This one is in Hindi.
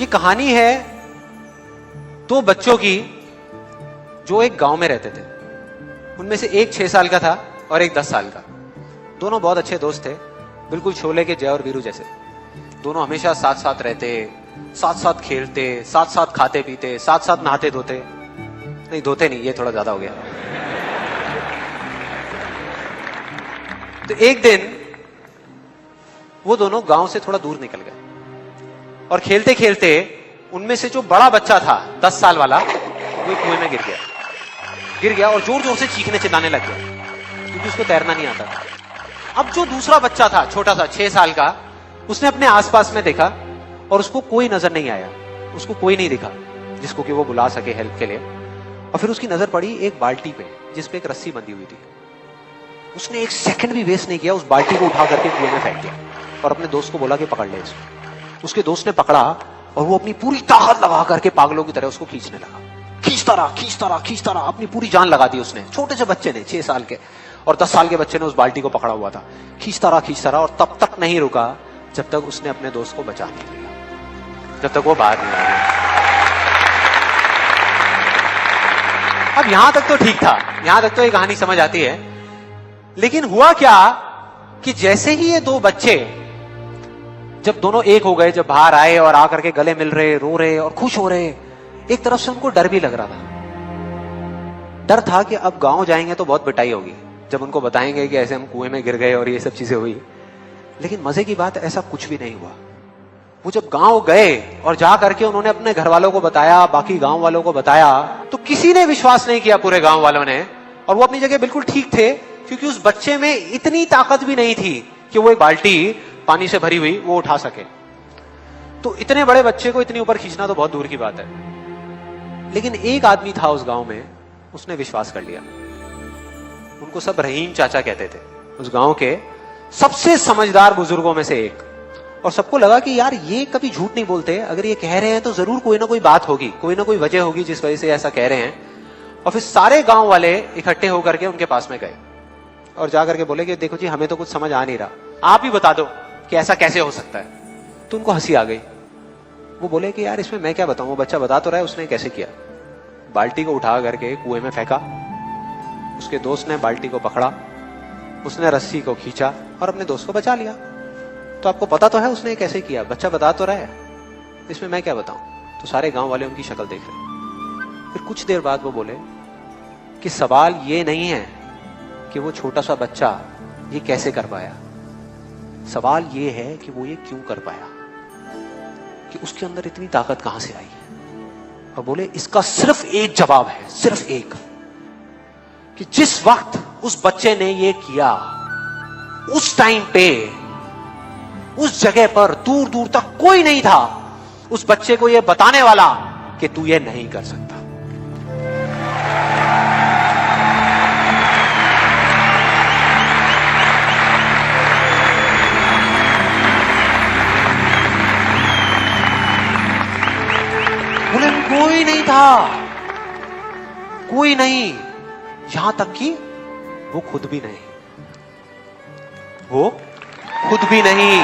ये कहानी है दो बच्चों की जो एक गांव में रहते थे। उनमें से एक 6 साल का था और एक 10 साल का। दोनों बहुत अच्छे दोस्त थे, बिल्कुल शोले के जय और वीरू जैसे। दोनों हमेशा साथ साथ रहते, साथ साथ खेलते, साथ साथ खाते पीते, साथ साथ नहाते धोते। नहीं धोते नहीं, ये थोड़ा ज्यादा हो गया। तो एक दिन वो दोनों गांव से थोड़ा दूर निकल गए और खेलते खेलते उनमें से जो बड़ा बच्चा था 10 साल वाला, वो कुएं में गिर गया और जोर जोर से चीखने चिल्लाने लग गया क्योंकि उसको तैरना नहीं आता था। अब जो दूसरा बच्चा था छोटा सा 6 साल का, उसने अपने आसपास में देखा और उसको कोई नजर नहीं आया, उसको कोई नहीं दिखा जिसको कि वो बुला सके हेल्प के लिए। और फिर उसकी नजर पड़ी एक बाल्टी पे जिसपे एक रस्सी बंधी हुई थी। उसने एक सेकंड भी वेस्ट नहीं किया, उस बाल्टी को उठा करके कुएं में फेंक दिया और अपने दोस्त को बोला कि पकड़ ले इसको। उसके दोस्त ने पकड़ा और वो अपनी पूरी ताकत लगा करके पागलों की तरह उसको खींचने लगा। खींचता रहा, अपनी पूरी जान लगा दी उसने। छोटे से बच्चे ने, 6 साल के और 10 साल के बच्चे ने उस बाल्टी को पकड़ा हुआ था। खींचता रहा और तब तक नहीं रुका जब तक उसने अपने दोस्त को बचा नहीं लिया, जब तक वो बाहर नहीं आ गया। अब यहां तक तो ठीक था, यहां तक तो ये कहानी समझ आती है। लेकिन हुआ क्या कि जैसे ही ये दो बच्चे जब दोनों एक हो गए, जब बाहर आए और आकर के गले मिल रहे, रो रहे और खुश हो रहे, एक तरफ से उनको डर भी लग रहा था। डर था कि अब गांव जाएंगे तो बहुत पिटाई होगी जब उनको बताएंगे कि ऐसे हम कुएं में गिर गए और ये सब चीजें हुई। लेकिन मजे की बात, ऐसा कुछ भी नहीं हुआ। वो जब गांव गए और जा करके उन्होंने अपने घर वालों को बताया, बाकी गांव वालों को बताया, तो किसी ने विश्वास नहीं किया, पूरे गांव वालों ने। और वो अपनी जगह बिल्कुल ठीक थे क्योंकि उस बच्चे में इतनी ताकत भी नहीं थी कि वो एक बाल्टी पानी से भरी हुई वो उठा सके। तो इतने बड़े बच्चे को इतनी ऊपर खींचना तो बहुत दूर की बात है। लेकिन एक आदमी था उस गांव में, उसने विश्वास कर लिया। उनको सब रहीम चाचा कहते थे, उस गांव के सबसे समझदार बुजुर्गों में से एक। और सबको लगा कि यार ये कभी झूठ नहीं बोलते, अगर ये कह रहे हैं तो जरूर कोई ना कोई बात होगी, कोई ना कोई वजह होगी जिस वजह से ऐसा कह रहे हैं। और फिर सारे गांव वाले इकट्ठे होकर के उनके पास में गए और जाकर के बोले कि देखो जी, हमें तो कुछ समझ आ नहीं रहा, आप ही बता दो कि ऐसा कैसे हो सकता है। तो उनको हंसी आ गई। वो बोले कि यार इसमें मैं क्या बताऊं, वो बच्चा बता तो रहा है उसने कैसे किया। बाल्टी को उठा करके कुएं में फेंका, उसके दोस्त ने बाल्टी को पकड़ा, उसने रस्सी को खींचा और अपने दोस्त को बचा लिया। तो आपको पता तो है उसने कैसे किया, बच्चा बता तो रहा है, इसमें मैं क्या बताऊं। तो सारे गांव वाले उनकी शक्ल देख रहे। फिर कुछ देर बाद वो बोले कि सवाल ये नहीं है कि वो छोटा सा बच्चा ये कैसे कर पाया, सवाल ये है कि वो ये क्यों कर पाया, कि उसके अंदर इतनी ताकत कहां से आई। और बोले इसका सिर्फ एक जवाब है, सिर्फ एक, कि जिस वक्त उस बच्चे ने ये किया, उस टाइम पे उस जगह पर दूर दूर तक कोई नहीं था उस बच्चे को ये बताने वाला कि तू ये नहीं कर सकता। बोले कोई नहीं था, कोई नहीं, यहां तक कि वो खुद भी नहीं, वो खुद भी नहीं।